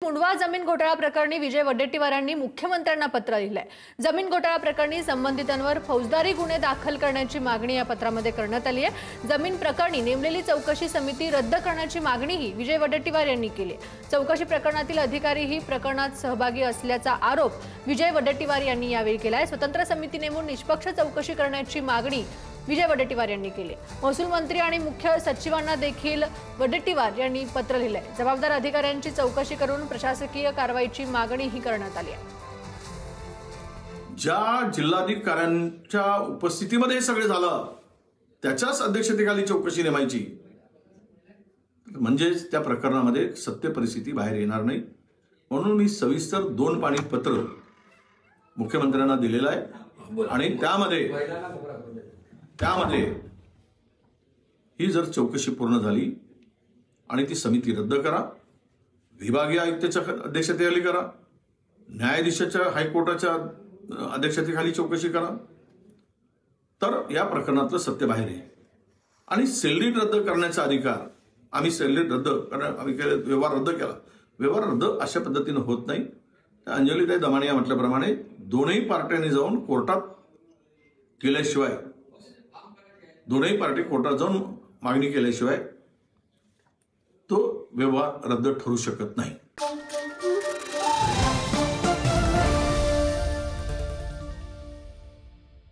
मुंडवा जमीन घोटाळा प्रकरणी विजय वडेट्टीवारांनी मुख्यमंत्र्यांना पत्र लिहिलंय। जमीन घोटाळा प्रकरणी संबंधितांवर फौजदारी गुन्हे दाखल करण्याची मागणी या पत्रामध्ये करण्यात आली आहे। जमीन प्रकरणी नेमलेली चौकशी समिती रद्द करण्याची मागणीही विजय वडेट्टीवार यांनी केली। चौकशी प्रकरणातील अधिकारीही प्रकरणात सहभागी असल्याचा आरोप विजय वडेट्टीवार यांनी यावेळी केलाय। स्वतंत्र समिती नेमून निष्पक्ष चौकशी करण्याची मागणी विजय वडेट्टीवार यांनी केली। महसूल मंत्री आणि मुख्य सचिवांना देखील वडेट्टीवार यांनी पत्र लिहिलंय। जबाबदार अधिकाऱ्यांची चौकशी करून प्रशासकीय कारवाईची मागणीही करण्यात आली आहे। ज्या जिल्हाधिकाऱ्यांच्या उपस्थितीमध्ये सगळे झालं त्याच्याच अध्यक्षतेखाली चौकशी नेमायची, म्हणजे त्या प्रकरणामध्ये सत्य परिस्थिती बाहेर येणार नाही। म्हणून मी सविस्तर 2 पानी पत्र मुख्यमंत्र्यांना दिलेलं आहे आणि त्यामध्ये ही जर चौकशी पूर्ण झाली आणि ती समिती रद्द करा, विभागीय आयुक्ताच्या अध्यक्षतेखाली करा, न्यायाधीशाच्या हायकोर्टाच्या अध्यक्षतेखाली चौकशी करा, तर या प्रकरणातलं सत्य बाहेर येईल। आणि सेलरीट रद्द करण्याचा अधिकार आम्ही सेलरीट रद्द आम्ही व्यवहार रद्द केला। व्यवहार रद्द अशा पद्धतीने होत नाही। अंजलीताई दमानिया म्हटल्याप्रमाणे दोन्ही पार्ट्यांनी जाऊन कोर्टात केल्याशिवाय, दोन्ही पार्टी कोर्टात जाऊन मागणी केल्याशिवाय तो व्यवहार रद्द ठरू शकत नाही।